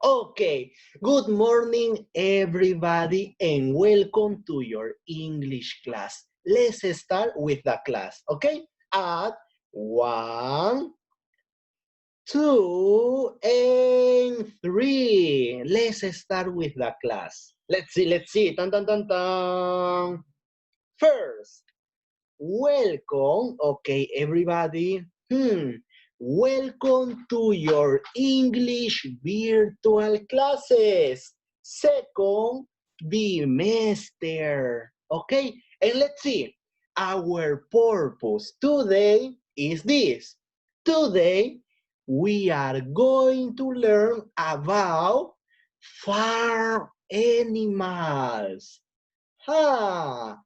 Okay, good morning everybody and welcome to your English class. Let's start with the class, okay? At 1, 2, and 3. Let's start with the class. Let's see. Dun, dun, dun, dun. First, welcome, okay, everybody. Welcome to your English virtual classes. Second bimester. Okay, and let's see. Our purpose today is this. Today, we are going to learn about farm animals. Farm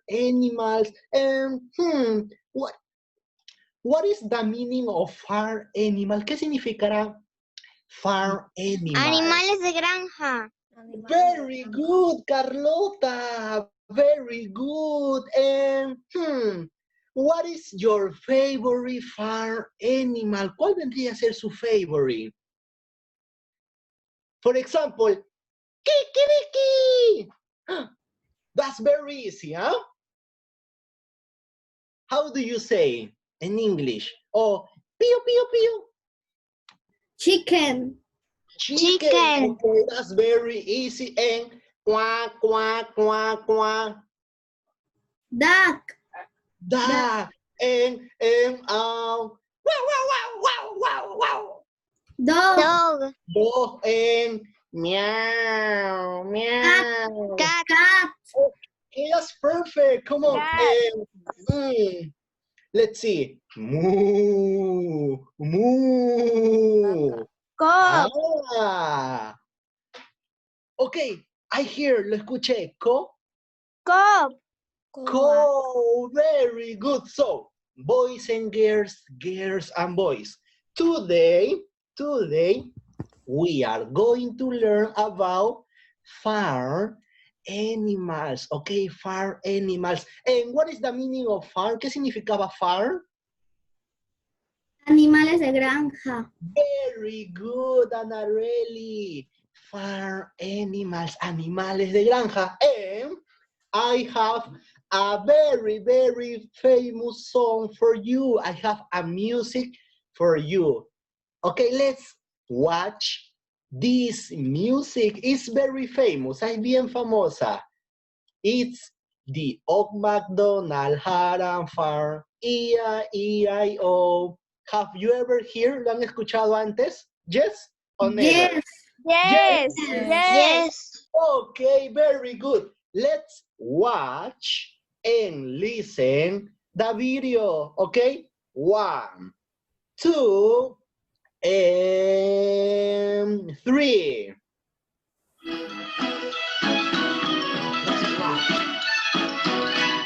animals. And what is the meaning of farm animal? ¿Qué significará farm animal? Animales de granja. Very good, Carlota. Very good. And what is your favorite farm animal? ¿Cuál vendría a ser su favorite? For example, kikiriki. That's very easy, huh? How do you say in English? Oh, pío, pío, pío. Chicken. Chicken. Okay, that's very easy. And quack, quack, quack, quack. Duck. Duck. And wow, wow, wow, wow, wow, wow. Dog. Dog. And meow, meow. Cat. Okay, that's perfect. Come on. And, let's see. Moo, moo. Cock. Ah. Okay, I hear, lo escuché. Cock. Very good. So, boys and girls, girls and boys. Today, we are going to learn about farm animals. Okay, farm animals. And what is the meaning of farm? ¿Qué significaba farm? Animales de granja. Very good, Anarelli. Farm animals, animales de granja. And I have a very, very famous song for you. I have a music for you. Okay, let's watch this music. It's very famous. Es bien famosa. It's the Oak MacDonald had a farm. E-I-E-I-O. Have you ever heard? ¿Lo han escuchado antes? Yes or never? Yes. Okay, very good. Let's watch and listen the video, okay? 1, 2, and 3.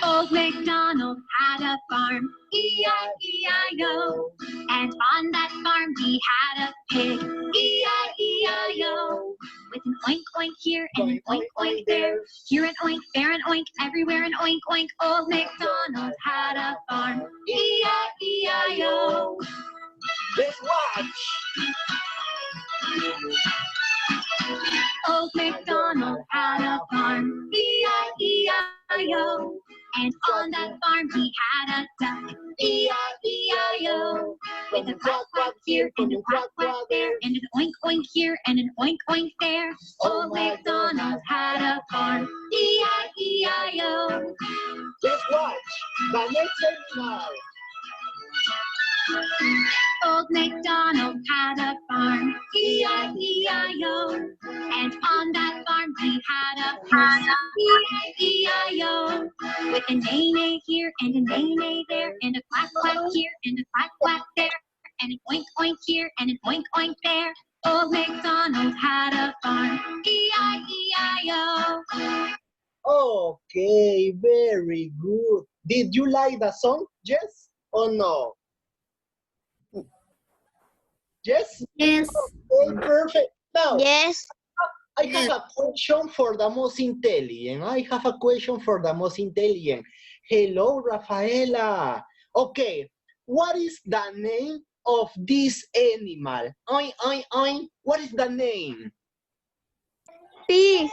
Old MacDonald had a farm, E-I-E-I-O. And on that farm he had a pig, E-I-E-I-O. With an oink oink here and an oink oink there. Here an oink, there an oink, everywhere an oink oink. Old MacDonald had a farm, E-I-E-I-O. Let's watch. Old MacDonald had a farm, E-I-E-I-O. And on that farm he had a duck, E-I-E-I-O. With a quack quack here and a quack quack there, and an oink oink here and an oink oink there. Old MacDonald had a farm, E-I-E-I-O. Let's watch the next animal. Old MacDonald had a farm, E-I-E-I-O. And on that farm he had a horse, E-I-E-I-O. With a neigh-neigh here and a neigh-neigh there, and a quack quack here and a quack quack there, and an oink oink here and an oink oink there. Old MacDonald had a farm, E-I-E-I-O. Okay, very good. Did you like the song? Yes or no? Yes? Yes. Okay, perfect. Now, Yes. I have a question for the most intelligent. Hello, Rafaela. Okay, what is the name of this animal? Oin, oin, oin. What is the name? Pig.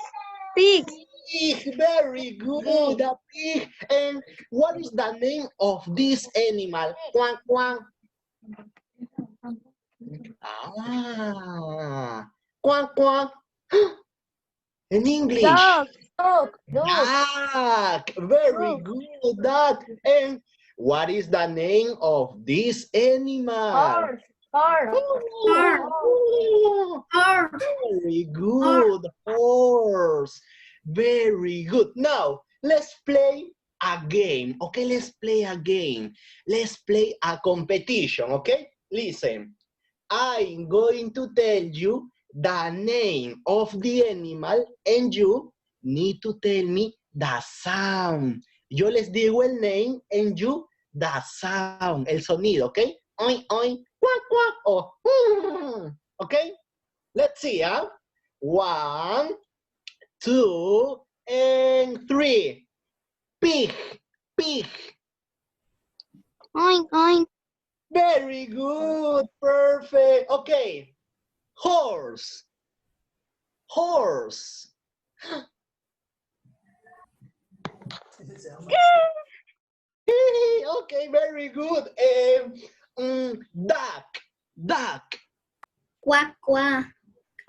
Pig. Pig, very good, a pig. And what is the name of this animal? Quack, quack. Ah, quack, quack. In English. Dog. Duck, very good, duck. And what is the name of this animal? Oh, very good, horse. Very good. Now, let's play a game, okay? Let's play a game. Let's play a competition, okay? Listen, I'm going to tell you the name of the animal and you need to tell me the sound. Yo les digo el name and you the sound, el sonido, okay? Oin, oin, quack, quack, or okay? Let's see, huh? 1, 2, and 3. Pig, pig. Oink, oink. Very good, perfect. Okay, horse, horse. Okay, very good. Duck, duck. Quack, quack.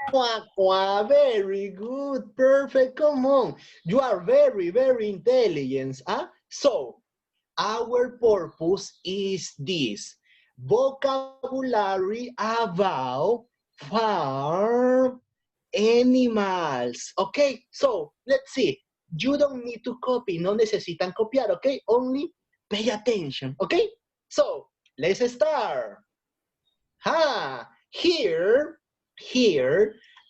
Quack, quack. Very good, perfect. Come on, you are very, very intelligent. Huh? So, our purpose is this: vocabulary about farm animals. Okay, so let's see. You don't need to copy, no necesitan copiar, okay? Only pay attention, okay? So, let's start. Here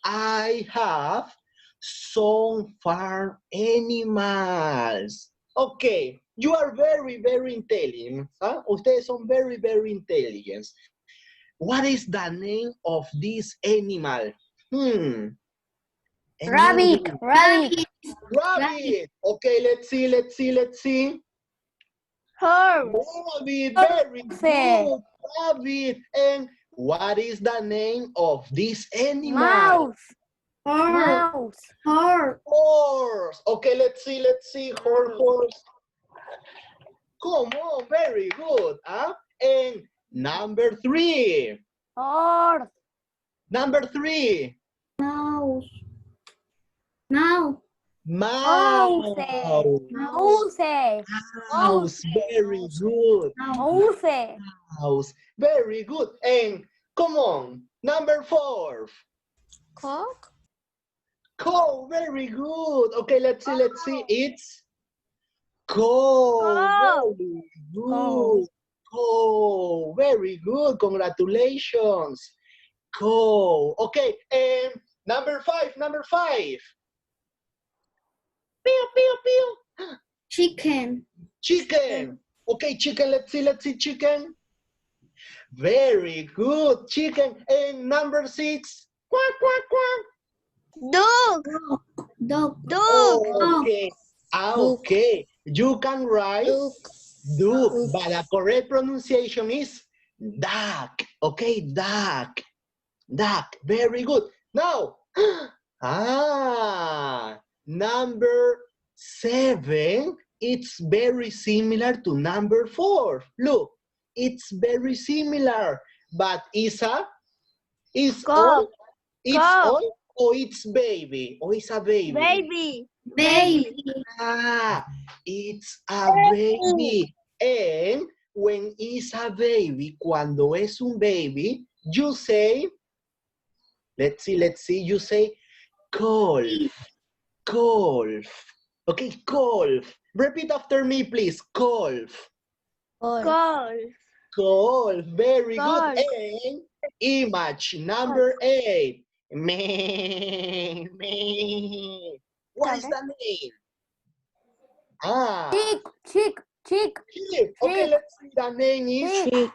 I have some farm animals. Okay, you are very, very intelligent. Huh? Ustedes son very, very intelligent. What is the name of this animal? Rabbit. Rabbit. Rabbit. Okay, let's see. Horse. Rabbit, very good. Rabbit. And what is the name of this animal? Horse. Horse. Horse. Okay, let's see. Horse. Come on, very good. Huh? And number 3. Horse. Number 3. Mouse. Mouse. Mouse. Mouse. Mouse. Very good. Mouse. Mouse. Very good. And come on, number 4. Cock. Cow. Very good. Okay, let's see. It's cow. Very good. Cow. Very good. Congratulations. Cow. Okay, and number 5. Pew, pew, pew. Chicken. Chicken. Okay, chicken. Let's see. Chicken. Very good. Chicken. And number 6. Quack, quack, quack. Dog. Dog. Oh, okay. You can write duck, but the correct pronunciation is duck. Okay, duck. Duck. Very good. Now, number 7. It's very similar to number 4. Look, it's very similar, but is Cock. all or it's baby or it's a baby? Baby. Baby. It's a baby. And when it's a baby, cuando es un baby, you say, let's see, you say calf. Okay, calf. Repeat after me, please. Calf. Golf. Calf. Very Calf. good. And image number 8. Me. What is the name? Chick. Sheep. Okay, let's see. The name is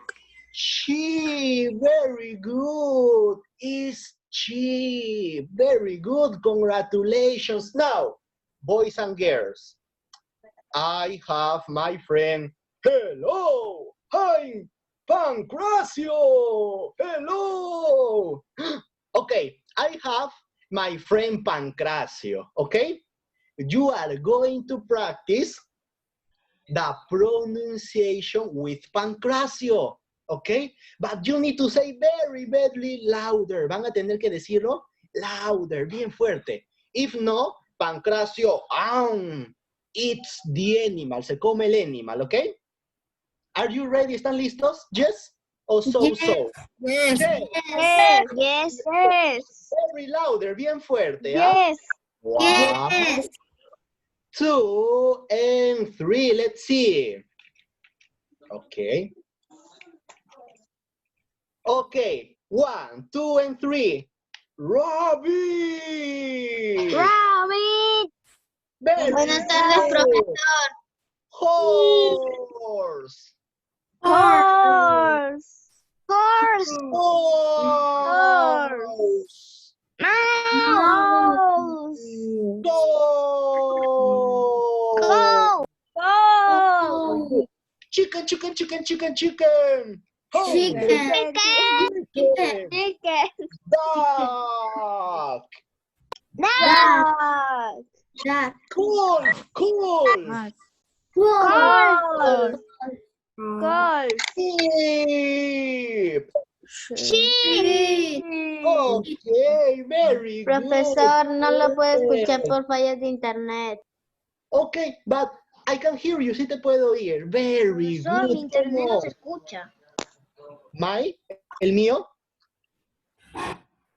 sheep. Very good. Is sheep. Very good. Congratulations. Now, boys and girls, I have my friend. Hello. Hi. Pancracio! Hello! Okay, I have my friend Pancracio, okay? You are going to practice the pronunciation with Pancracio, okay? But you need to say very, very louder. Van a tener que decirlo louder, bien fuerte. If no, Pancracio, eats the animal, se come el animal, okay? Are you ready? ¿Están listos? Yes? Or so? Yes. Yes. Yes. Yes. Very louder, bien fuerte. Yes. One, Yes. 2, and 3. Let's see. Okay. Okay. 1, 2, and 3. Rabbit. Rabbit. Very Buenas tardes, good. profesor. Horse. Horse. Horse. Horse. Mouse. Goat. Go. Go. Chicken, chicken, chicken, chicken, chicken. Oh, Chicken. chicken. Chicken. Dog. Dog. Duck. Wolf. Wolf. Golf. Golf. Sheep. Sheep. Okay, very good. Profesor, no lo puedo escuchar por fallas de internet. Okay, but I can hear you. Sí te puedo oír. Very Profesor, mi good. internet no se escucha. ¿El mío?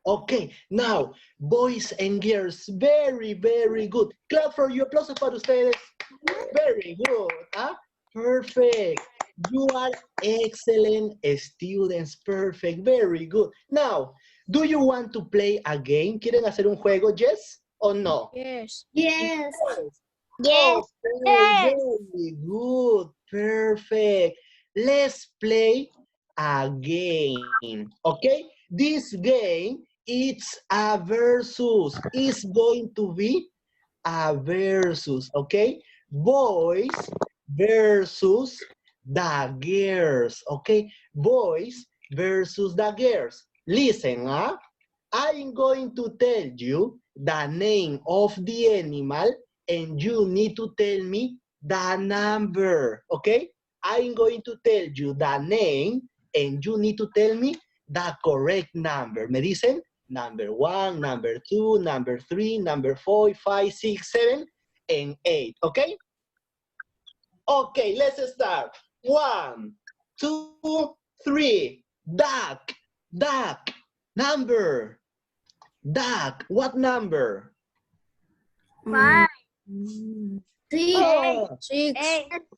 Okay, now, boys and girls, very, very good. Clap for you, aplausos para ustedes. Very good, huh? Perfect. You are excellent students, perfect, very good. Now, do you want to play a game? ¿Quieren hacer un juego, yes or no? Yes. Yes. Yes. Okay, Yes. very good, perfect. Let's play a game, okay? This game, it's a versus. It's going to be a versus, okay? Boys versus the girls, okay? Boys versus the girls. Listen, I'm going to tell you the name of the animal and you need to tell me the number, okay? I'm going to tell you the name and you need to tell me the correct number. Me dicen number 1, number 2, number 3, number 4, 5, 6, 7, and 8, okay? Okay, let's start. 1, 2, 3. Duck, duck, number. Duck, what number? 5. Six. Ah, 6.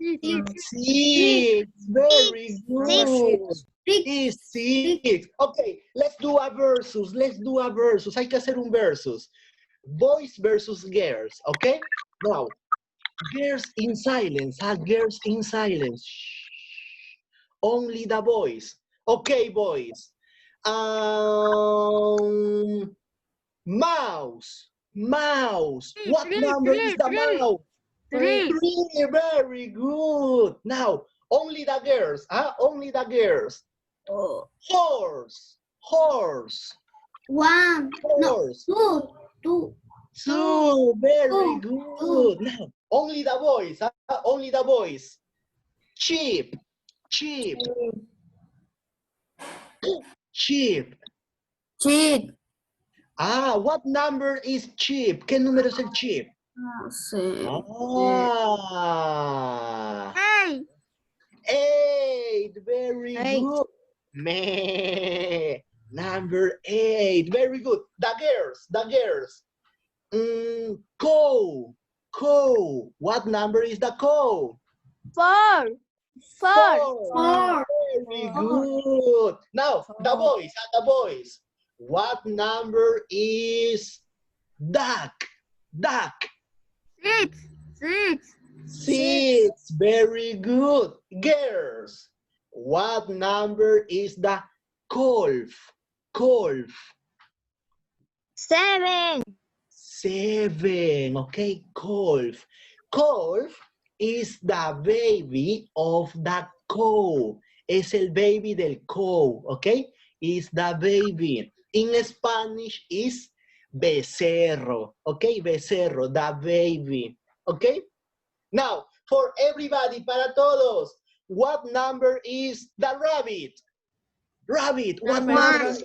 6, very good. Six. Is 6. Okay, let's do a versus. Let's do a versus. Hay que hacer un versus. Boys versus girls, okay? Now, girls in silence, girls in silence. Shh. Only the boys. Okay, boys. Mouse. Mouse. What number is the mouse? 3. 3. Very good. Now, only the girls, only the girls. Horse. Horse. One. No. Horse. Two. Two. 2. Very Two. good. Now, only the boys, only the boys. Sheep. Sheep. Sheep. Sheep. What number is sheep? ¿Qué número es el sheep? Ah, 8. Very good. Meh. Number 8. Very good. The girls. The girls. Cow. Cow. What number is the cow? 4. 4. 4. Very good. Now, the boys. The boys. What number is duck? Duck. 6. 6. 6. Very good. Girls. What number is the calf? Calf. 7. 7. Okay, calf. Calf is the baby of the cow. es el baby del cow, ¿ok? Is the baby. In Spanish is becerro, ¿ok? Becerro, the baby, ¿ok? Now, for everybody, para todos, what number is the rabbit? Rabbit, what number?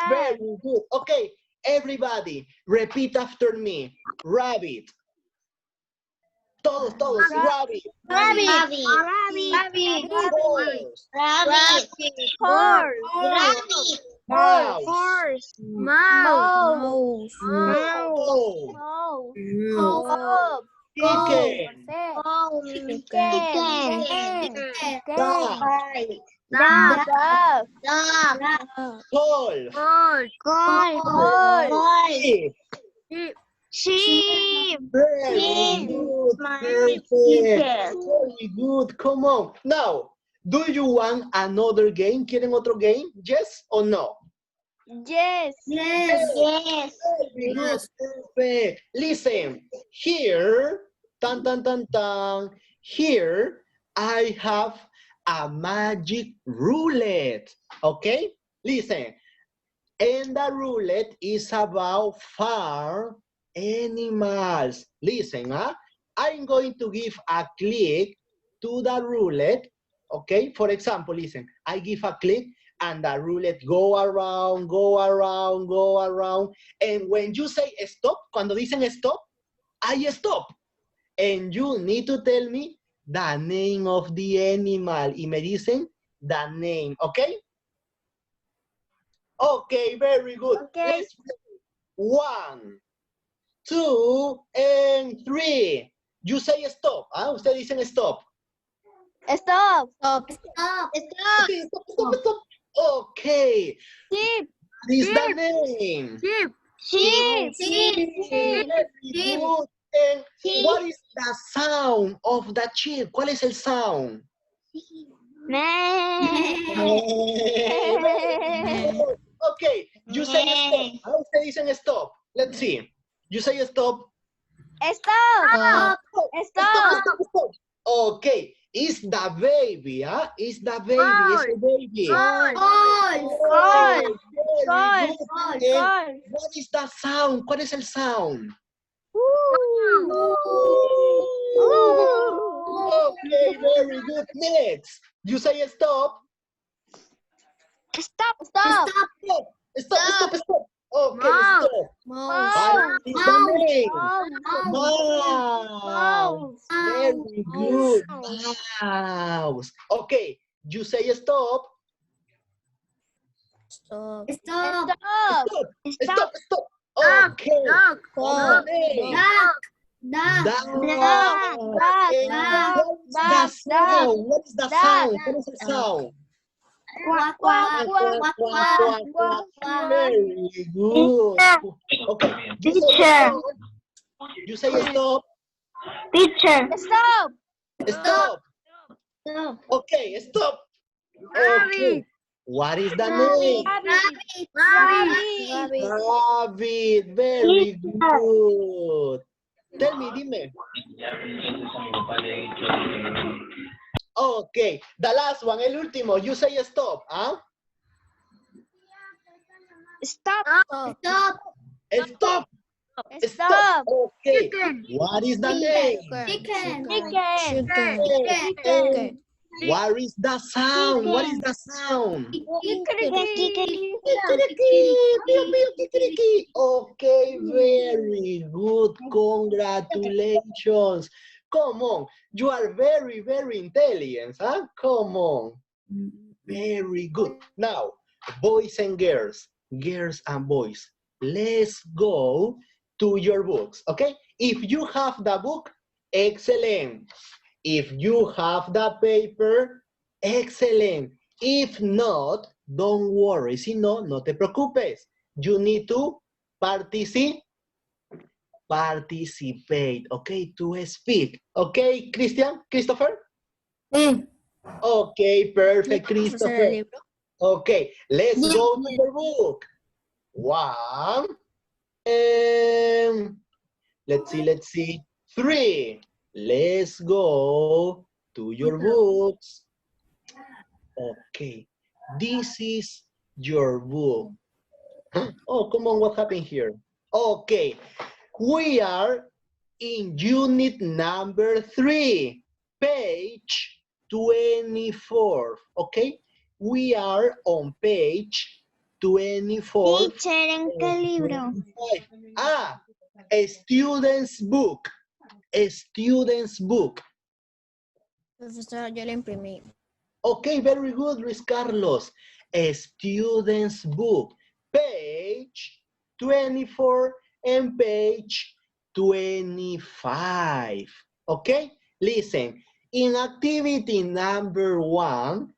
Very good. Okay, everybody, repeat after me. Rabbit. Todos, rabbit. Horse. Mouse. Chicken. Wolf. Sheep. Very good. Perfect. Very good. Come on. Now, do you want another game? ¿Quieren otro game? Yes or no? Yes. Very good. Perfect. Listen, here, tan, tan, tan, tan. Here, I have a magic roulette. Okay? Listen. And the roulette is about farm animals. Listen, I'm going to give a click to the roulette. Okay, for example, listen, I give a click and the roulette go around. And when you say stop, cuando dicen stop, I stop. And you need to tell me the name of the animal. Y me dicen the name, okay? Okay, very good. Okay. Let's play. 1, 2, and 3. You say stop. Ustedes dicen stop. Stop. Okay, stop. Okay. Sheep. What is the name? Sheep. Very good. And what is the sound of the sheep? ¿Cuál es el sound? Okay, you say stop. Ustedes dicen stop. Let's see. You say stop. Stop. Okay, it's the baby, It's the baby, it's the baby. And what is the sound? ¿Cuál es el sound? Okay, very good. Next, you say stop. Stop. Stop. Okay, stop. What is the name? Mouse. Very good. Mouse. Okay, you say stop. Stop. Okay. What is the sound? What is the sound? Very good. Okay. You say stop. Stop. Okay, stop. Okay. What is the name? Rabbit. Very good. Tell me, dime. Okay, the last one, el último. You say stop, Stop. Stop. Okay. What is the name? What is the sound? What is the sound? Okay, very good. Congratulations. Come on. You are very, very intelligent, Come on. Very good. Now, boys and girls and boys, let's go to your books, okay? If you have the book, excellent. If you have the paper, excellent. If not, don't worry. Si no, no te preocupes. You need to participate, okay, to speak. Okay, Christopher? Okay, perfect, Christopher. Okay, let's go to your book. 1, let's see, 3. Let's go to your books. Okay, this is your book. Oh, come on, what happened here? Okay, we are in unit number 3, page 24, okay? We are on page 24. Teacher, ¿en qué libro? 25. Ah, a student's book. A student's book. Profesor, yo lo imprimí. Okay, very good, Luis Carlos. A student's book. Page 24 and page 25. Okay, listen. In activity number 1,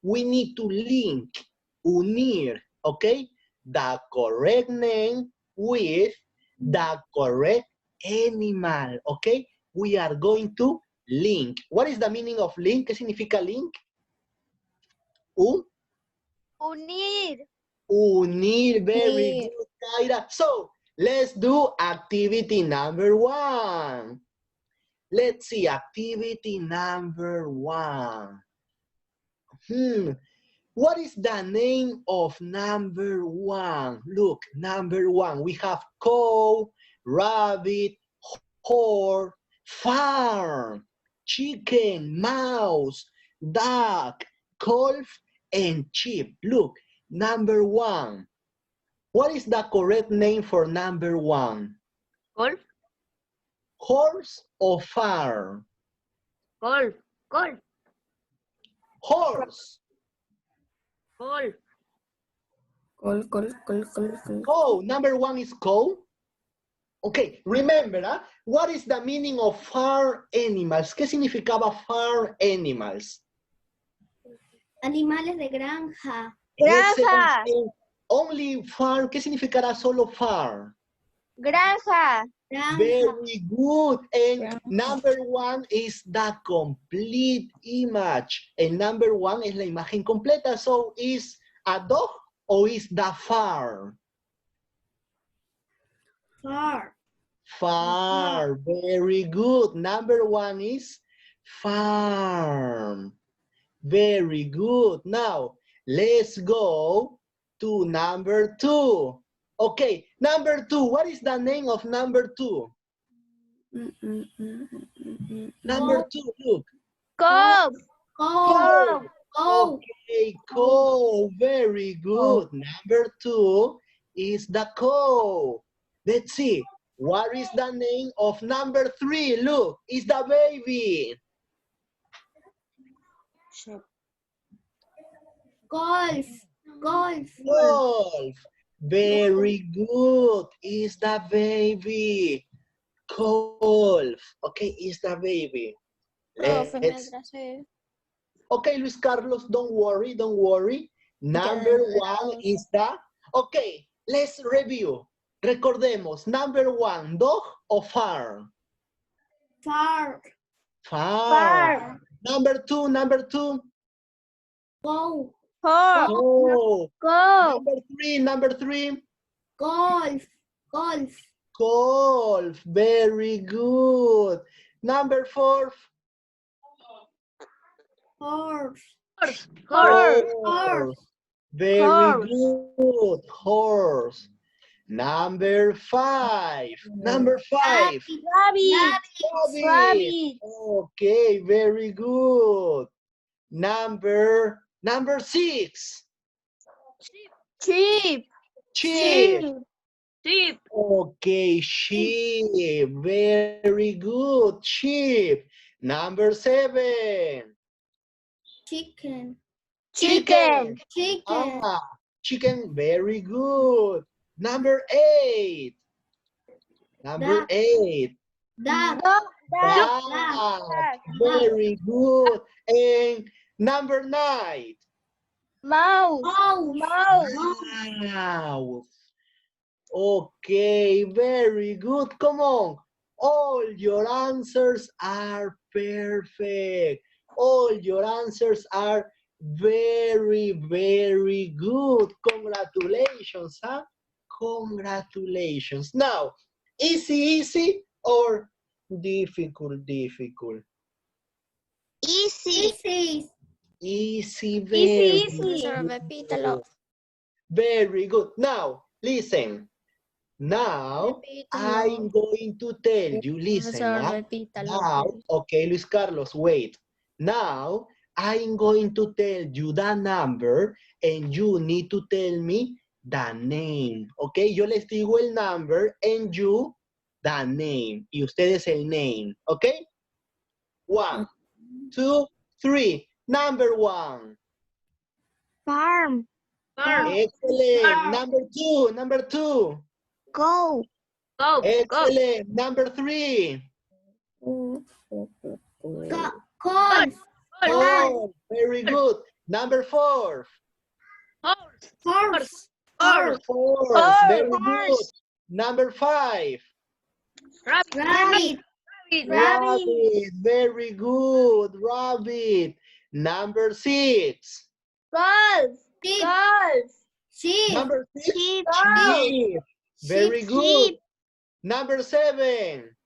we need to link, unir, okay, the correct name with the correct animal, okay? We are going to link. What is the meaning of link? ¿Qué significa link? Unir. Unir, very Unir. good, Kaira. So, let's do activity number 1. Let's see, activity number 1. What is the name of number 1? Look, number 1, we have cow, rabbit, horse, farm, chicken, mouse, duck, calf, and sheep. Look, number 1. What is the correct name for number 1? Golf. Horse or farm? Golf. Golf. Horse. Golf. Col. Oh, number 1 is cow. Okay, remember, what is the meaning of farm animals? ¿Qué significaba farm animals? Animales de granja. Granja. Excellent. Only farm, ¿qué significará solo farm? Granja. Granja. Very good. And Granja. number 1 is the complete image. And number 1 es la imagen completa. So is a dog or is the farm? Far. Farm. Very good. Number 1 is farm. Very good. Now, let's go to number 2. Okay, number 2. What is the name of number 2? Number 2, look. Cow. Cow. Cow. Okay, cow. Very good. Number 2 is the cow. Let's see. What is the name of number 3? Look, it's the baby. Golf. Golf. Wolf. Very good. Is the baby. Golf. Okay, is the baby. Let's... Okay, Luis Carlos, don't worry, don't worry. Number 1 is the... Okay, let's review. Recordemos, number 1, dog or farm? Far. Farm. Number 2. Go. Horse. Oh. Go. Number 3. Golf. Golf. Golf. Very good. Number 4. Horse. Horse. Horse. Very Horse. good. Horse. Number 5. Number 5. Rabbit. Rabbit. Okay, very good. Number 6. Sheep. Sheep. Sheep. Okay, sheep. Very good. Sheep. Number 7. Chicken. Chicken. Chicken. Ah, chicken. Very good. Number 8. Number Duck. 8. Duck. Duck. Very good. And number 9. Mouse. Mouse. Mouse. Okay, very good. Come on. All your answers are perfect. All your answers are very, very good. Congratulations, huh? Congratulations. Now, easy or difficult, difficult? Easy. Easy. Easy, very Profesor, repítalo. Very good. Now, listen. Now, I'm going to tell you, listen. Profesor, repítalo. Now, okay, Luis Carlos, wait. Now, I'm going to tell you the number and you need to tell me the name. Okay, yo les digo el number and you the name. Y ustedes el name. Okay? 1, 2, 3. Number 1. Farm. Excellent. Number 2. Go. Excellent. Number 3. Corn. Oh, very good. Number 4. Horse. Horse. Very good. Number 5. Rabbit. Rabbit. Very good. Rabbit. Number 6. Sheep. Sheep. Number 6. Sheep. Sheep. Very Sheep. good. Number 7.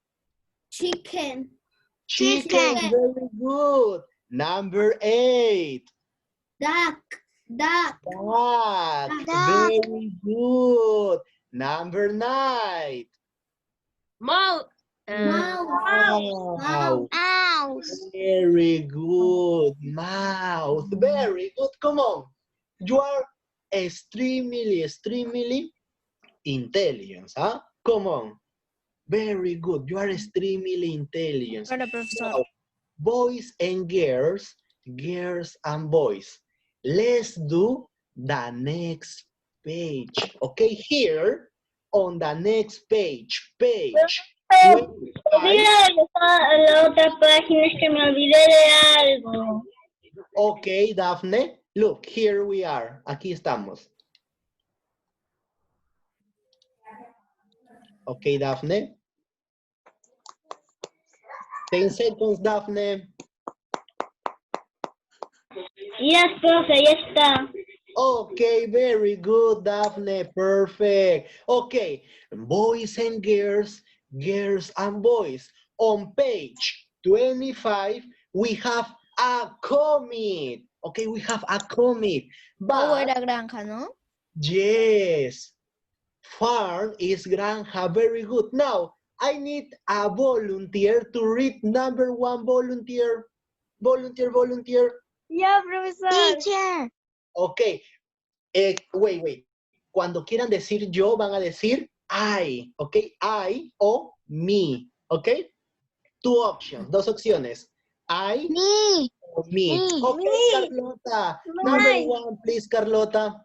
Chicken. Chicken. Very good. Number 8. Duck. Duck. Duck. Very good. Number 9. Mouse. Mouse. Mouse. Very good. Mouse. Very good. Come on. You are extremely intelligent. Huh? Come on. Very good. You are extremely intelligent. Bueno, profesor. Now, boys and girls and boys. Let's do the next page. Okay, here on the next page. Page 25. La otra página es que me olvidé de algo. Okay, Daphne. Look, here we are. Aquí estamos. Okay, Daphne. 10 seconds, Daphne. Yes, profe, ya está. Okay, very good, Daphne. Perfect. Okay, boys and girls and boys. On page 25, we have a comet. Okay, we have a comet. Todo But, era granja, ¿no? yes, farm is granja. Very good. Now, I need a volunteer to read number 1. Volunteer. Volunteer. Ya, profesor. Teacher. Ok. Wait. Cuando quieran decir yo, van a decir I. Ok. I o me. Ok. Dos opciones. I Me. o me. Me. Ok, Me. Carlota. Number 1, please, Carlota.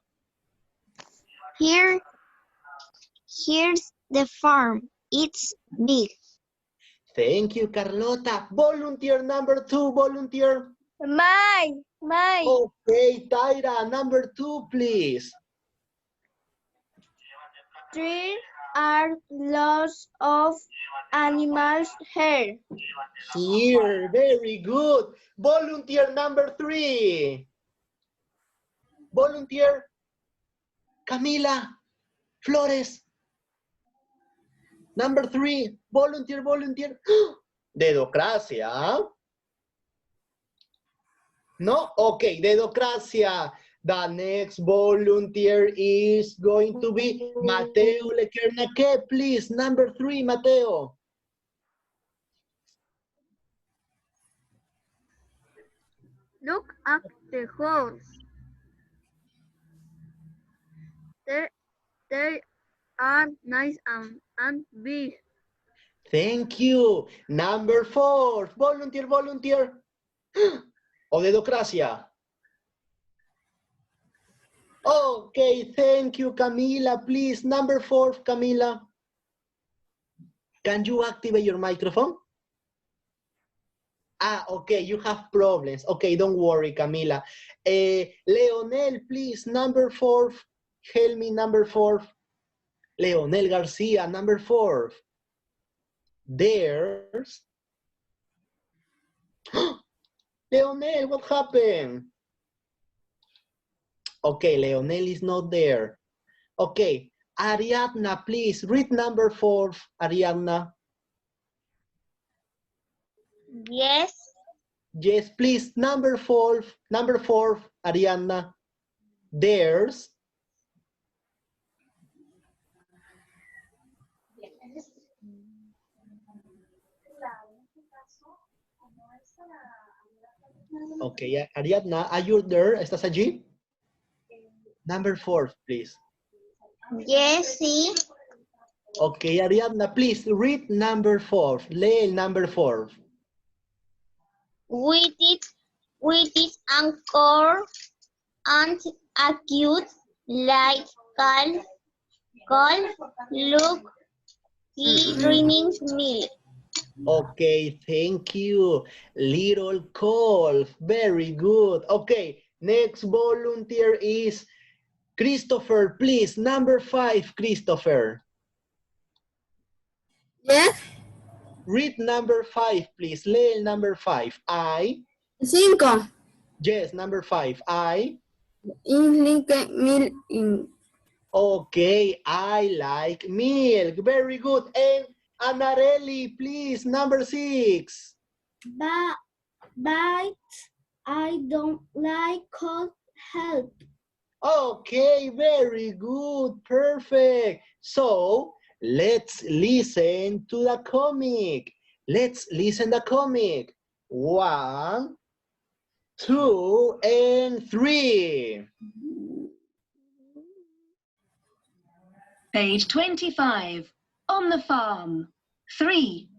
Here's the farm. It's big. Thank you, Carlota. Volunteer number 2, volunteer. Mine. Okay, Tyra, number 2, please. Trees are lots of animals here. Here, very good. Volunteer number 3. Volunteer. Camila Flores. Number 3. Volunteer. Dedocracia. No? Okay, Dedocracia. The next volunteer is going to be Mateo Lequernaque, please. Number 3, Mateo. Look at the horse. They are nice and big. Thank you. Number 4, volunteer. O Dedocracia. Okay, thank you, Camila. Please, number 4, Camila. Can you activate your microphone? Okay, you have problems. Okay, don't worry, Camila. Leonel, please, number 4. Help me, number 4. Leonel Garcia, number 4. There's... Leonel, what happened? Okay, Leonel is not there. Okay, Ariadna, please, read number 4, Ariadna. Yes. Yes, please. Number four, Ariadna. There's. Okay, Ariadna, are you there? ¿Estás allí? Number 4, please. Yes, sí. Okay, Ariadna, please read number 4. Lee el number 4. With it anchor and acute like call look drinking milk. Okay, thank you. Little calf. Very good. Okay, next volunteer is Christopher, please. Number 5, Christopher. Yes. Read number 5, please. Lee el number 5. I. 5. Yes, number 5. I. Drink milk. Okay, I like milk. Very good. And Anarelli, please, number 6. But I don't like cold help. Okay, very good. Perfect. So, let's listen to the comic. Let's listen the comic. 1, 2, and 3. Page 25. On the farm. 3.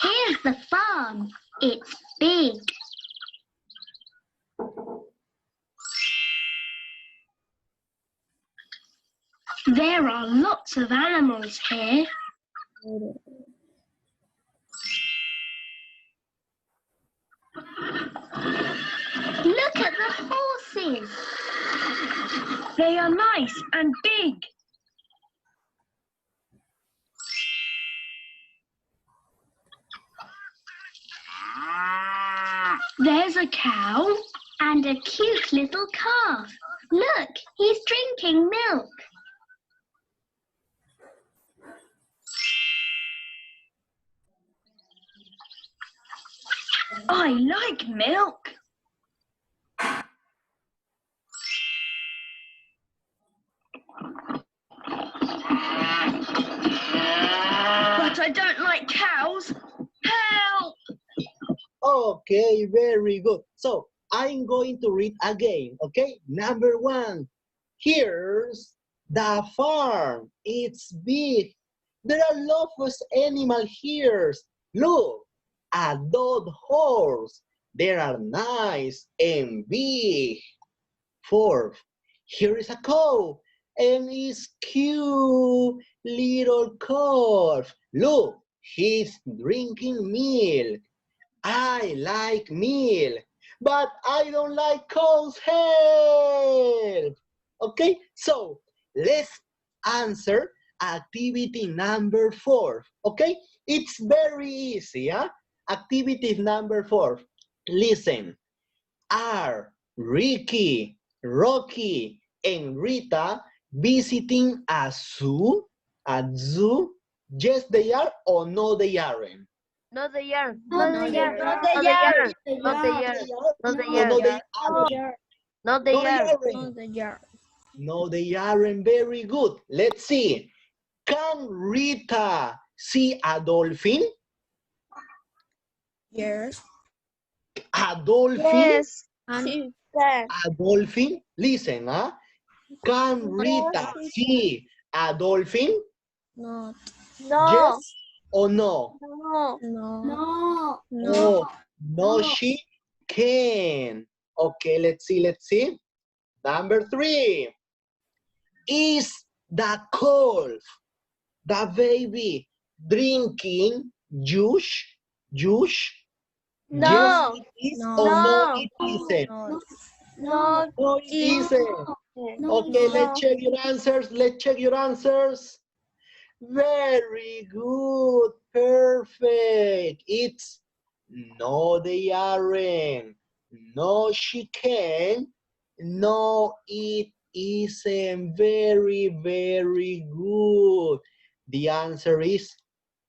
Here's the farm. It's big. There are lots of animals here. Look at the horses. They are nice and big. There's a cow. And a cute little calf. Look, he's drinking milk. I like milk. But I don't like cows. Help! Okay, very good. So, I'm going to read again, okay? Number 1. Here's the farm. It's big. There are lots of animals here. Look, a dog horse. They are nice and big. 4. Here is a cow and it's cute little calf. Look, he's drinking milk. I like milk, but I don't like cow's help. Okay, so let's answer activity number 4. Okay, it's very easy. Huh? Activity number 4. Listen. Are Ricky, Rocky, and Rita visiting a zoo? A zoo? Yes, they are, or no, they aren't? No, they are. No, No, they they are. are. No, they are. No, they are. No, they Or no, they are. aren't? No, they No, they are. aren't. No, they aren't. Very good. Let's see. Can Rita see a dolphin? Yes. A dolphin? Yes. And A dolphin? Listen, huh? Can Rita see a dolphin? no. No. Yes or no? No. No. No, no, she can. Okay, let's see. Number 3. Is the calf, the baby, drinking juice? Juice? No. Yes, it is No. or no, No. it isn't? No. No. No, it isn't. Okay, let's check your answers. Very good. Perfect. It's no, they aren't. No, she can. No, it isn't very, very good. The answer is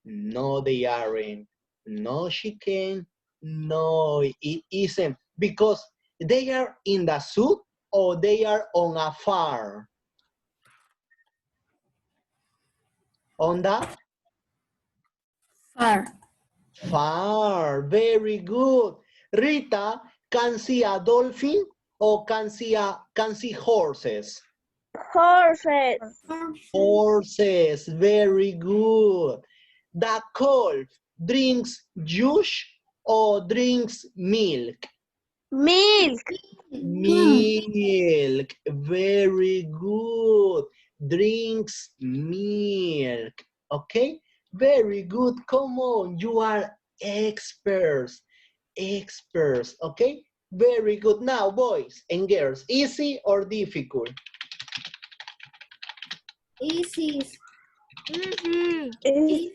no, they aren't. No, she can't. No, it isn't. Because they are in the zoo or they are on a farm. On the Far. farm. Very good. Rita, can see a dolphin or can see horses? Horses. Horses. Very good. The colt drinks juice or drinks milk? Milk. Milk. Very good. Drinks milk. Okay? Very good. Come on. You are experts. Experts. Okay? Very good. Now, boys and girls, easy or difficult? Easy. Easy.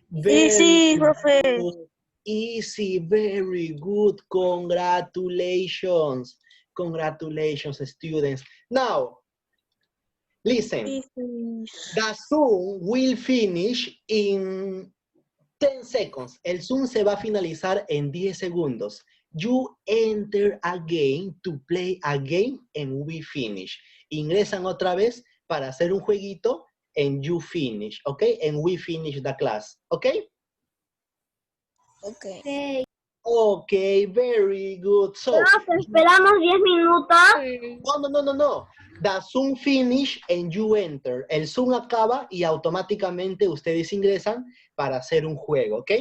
Very Easy, profe. good. Easy, very good. Congratulations. Congratulations, students. Now, listen. The Zoom will finish in 10 seconds. El Zoom se va a finalizar en 10 segundos. You enter again to play a game and we finish. Ingresan otra vez para hacer un jueguito and you finish, okay? And we finish the class, okay? Okay. Okay, very good. So, Esperamos 10 minutos. no. The Zoom finish and you enter. El Zoom acaba y automáticamente ustedes ingresan para hacer un juego, ¿ok?